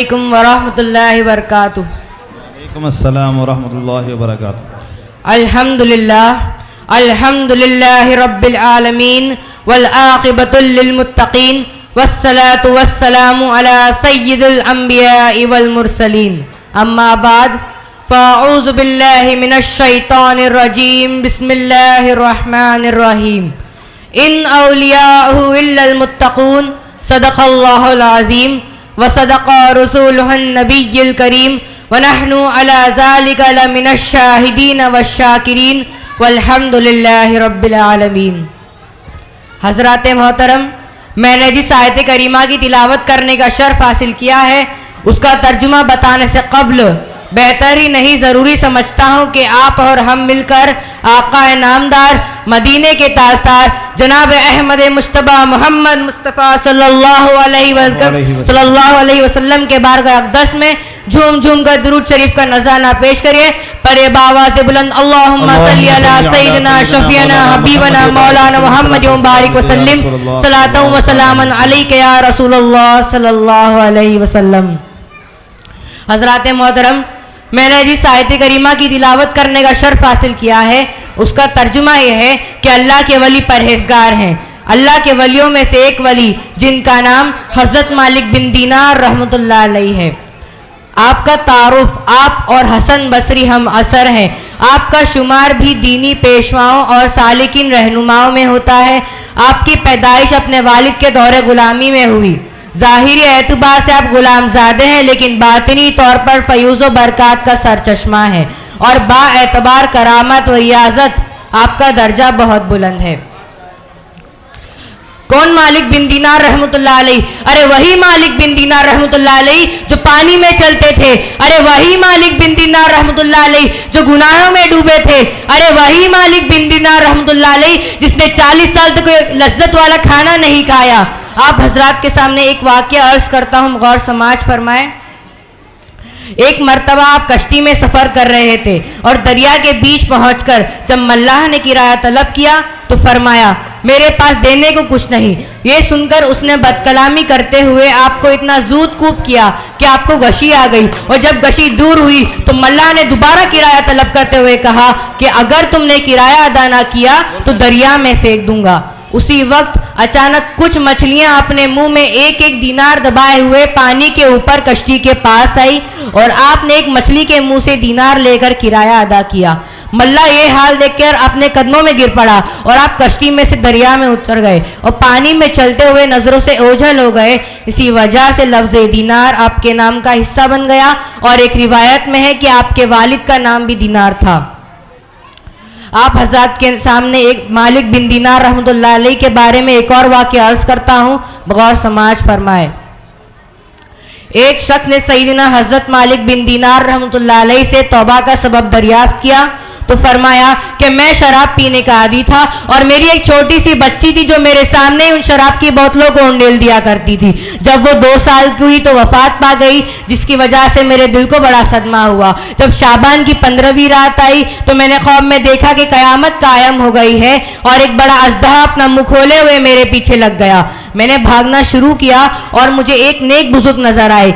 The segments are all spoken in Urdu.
علیکم ورحمۃ اللہ وبرکاتہ۔ وعلیکم السلام ورحمۃ اللہ وبرکاتہ۔ الحمد للہ رب العالمین والعاقبۃ للمتقین والصلاة والسلام علی سید الانبیاء والمرسلین، اما بعد فاعوذ باللہ من الشیطان الرجیم، بسم اللہ الرحمن الرحیم۔ ان اولیاءہ الا المتقون، صدق اللہ العظیم وصدق رسولہ النبی الکریم، ونحن علی ذلک لمن الشاہدین والشاکرین والحمد للہ رب العالمین۔ حضرات محترم، میں نے جس آیت کریمہ کی تلاوت کرنے کا شرف حاصل کیا ہے اس کا ترجمہ بتانے سے قبل بہتر ہی نہیں ضروری سمجھتا ہوں کہ آپ اور ہم مل کر آقا نامدار مدینے کے تاجدار جناب احمد مجتبی محمد مصطفیٰ صلی اللہ علیہ وسلم کے بارگاہ اقدس میں جھوم جھوم کر درود شریف کا نذرانہ پیش کریے۔ پرے باواز بلند اللہم صلی علی سیدنا شفیعنا حبیبنا مولانا محمد مبارک وسلم، صلاۃ و سلاما علیک یا رسول اللہ صلی اللہ علیہ وسلم۔ حضرات محترم، میں نے جس آیت کریمہ کی تلاوت کرنے کا شرف حاصل کیا ہے اس کا ترجمہ یہ ہے کہ اللہ کے ولی پرہیزگار ہیں۔ اللہ کے ولیوں میں سے ایک ولی جن کا نام حضرت مالک بن دینار رحمۃ اللہ علیہ ہے۔ آپ کا تعارف آپ اور حسن بصری ہم اثر ہیں۔ آپ کا شمار بھی دینی پیشواؤں اور سالکین رہنماؤں میں ہوتا ہے۔ آپ کی پیدائش اپنے والد کے دور غلامی میں ہوئی۔ ظاہری اعتبار سے آپ غلام زادے ہیں، لیکن باطنی طور پر فیوز و برکات کا سرچشمہ ہے، اور با اعتبار کرامت و ریاضت آپ کا درجہ بہت بلند ہے۔ کون مالک بن دینار رحمۃ اللہ علیہ؟ ارے وہی مالک بن دینار رحمۃ اللہ علیہ جو پانی میں چلتے تھے۔ ارے وہی مالک بن دینار رحمۃ اللہ علیہ جو گناہوں میں ڈوبے تھے۔ ارے وہی مالک بن دینار رحمۃ اللہ علیہ جس نے 40 سال تک کوئی لذت والا کھانا نہیں کھایا۔ آپ حضرات کے سامنے ایک واقعہ عرض کرتا ہوں، غور سماج فرمائیں۔ ایک مرتبہ آپ کشتی میں سفر کر رہے تھے اور دریا کے بیچ پہنچ کر جب ملاح نے کرایہ طلب کیا تو فرمایا میرے پاس دینے کو کچھ نہیں۔ یہ سن کر اس نے بدکلامی کرتے ہوئے آپ کو اتنا زود کوب کیا کہ آپ کو غشی آ گئی، اور جب غشی دور ہوئی تو ملاح نے دوبارہ کرایہ طلب کرتے ہوئے کہا کہ اگر تم نے کرایہ ادا نہ کیا تو دریا میں پھینک دوں گا۔ اسی وقت اچانک کچھ مچھلیاں اپنے منہ میں ایک ایک دینار دبائے ہوئے پانی کے اوپر کشتی کے پاس آئی، اور آپ نے ایک مچھلی کے منہ سے دینار لے کر کرایہ ادا کیا۔ ملا یہ حال دیکھ کر اپنے قدموں میں گر پڑا، اور آپ کشتی میں سے دریا میں اتر گئے اور پانی میں چلتے ہوئے نظروں سے اوجھل ہو گئے۔ اسی وجہ سے لفظ دینار آپ کے نام کا حصہ بن گیا، اور ایک روایت میں ہے کہ آپ کے والد کا نام بھی دینار تھا۔ آپ حضرات کے سامنے ایک مالک بن دینار رحمۃ اللہ علیہ کے بارے میں ایک اور واقعہ عرض کرتا ہوں، بغور سماج فرمائے۔ ایک شخص نے سیدنا حضرت مالک بن دینار رحمۃ اللہ علیہ سے توبہ کا سبب دریافت کیا تو فرمایا کہ میں شراب پینے کا عادی تھا، اور میری ایک چھوٹی سی بچی تھی جو میرے سامنے ان شراب کی بوتلوں کو انڈیل دیا کرتی تھی۔ جب وہ 2 سال کی ہوئی تو وفات پا گئی، جس کی وجہ سے میرے دل کو بڑا صدمہ ہوا۔ جب شعبان کی 15ویں رات آئی تو میں نے خواب میں دیکھا کہ قیامت قائم ہو گئی ہے، اور ایک بڑا اژدہا اپنا منہ کھولے ہوئے میرے پیچھے لگ گیا۔ میں نے بھاگنا شروع کیا اور مجھے ایک نیک بزرگ نظر آئے۔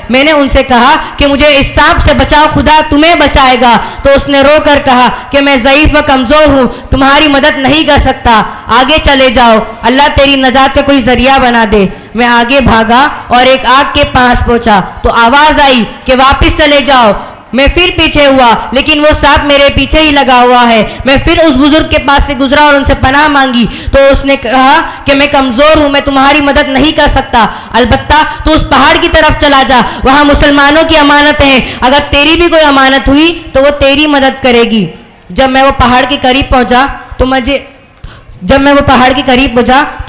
میں نے ان سے کہا کہ مجھے اس سانپ سے بچاؤ، خدا تمہیں بچائے گا۔ تو اس نے رو کر کہا کہ میں ضعیف و کمزور ہوں، تمہاری مدد نہیں کر سکتا، آگے چلے جاؤ، اللہ تیری نجات کا کوئی ذریعہ بنا دے۔ میں آگے بھاگا اور ایک آگ کے پاس پہنچا تو آواز آئی کہ واپس چلے جاؤ۔ میں پھر پیچھے ہوا، لیکن وہ سانپ میرے پیچھے ہی لگا ہوا ہے۔ میں پھر اس بزرگ کے پاس سے گزرا اور ان سے پناہ مانگی تو اس نے کہا کہ میں کمزور ہوں، میں تمہاری مدد نہیں کر سکتا، البتہ تو اس پہاڑ کی طرف چلا جا، وہاں مسلمانوں کی امانتیں ہیں، اگر تیری بھی کوئی امانت ہوئی تو وہ تیری مدد کرے گی۔ جب میں وہ پہاڑ کے قریب پہنچا تو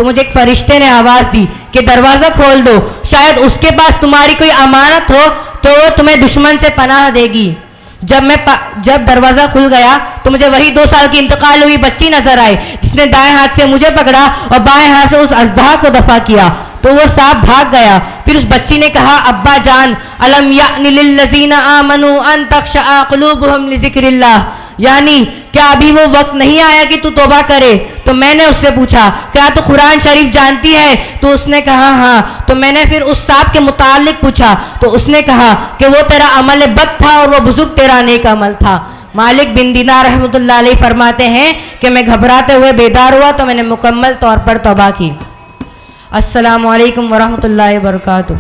مجھے ایک فرشتے نے آواز دی کہ دروازہ کھول دو، شاید اس کے پاس تمہاری کوئی امانت ہو تو وہ تمہیں دشمن سے پناہ دے گی۔ جب دروازہ کھل گیا تو مجھے وہی 2 سال کی انتقال ہوئی بچی نظر آئی، جس نے دائیں ہاتھ سے مجھے پکڑا اور بائیں ہاتھ سے اس اژدہا کو دفع کیا تو وہ سانپ بھاگ گیا۔ پھر اس بچی نے کہا ابا جان، الم یأن للذین آمنوا ان تخشع قلوبہم لذکر اللہ، یعنی کیا ابھی وہ وقت نہیں آیا کہ تو توبہ کرے؟ تو میں نے اس سے پوچھا کیا تو قرآن شریف جانتی ہے؟ تو اس نے کہا ہاں. تو میں نے پھر اس صاحب کے متعلق پوچھا تو اس نے کہا کہ وہ تیرا عمل بد تھا اور وہ بزرگ تیرا نیک عمل تھا. مالک بن دینار رحمۃ اللہ علیہ فرماتے ہیں کہ میں گھبراتے ہوئے بیدار ہوا تو میں نے مکمل طور پر توبہ کی. السلام علیکم ورحمۃ اللہ وبرکاتہ.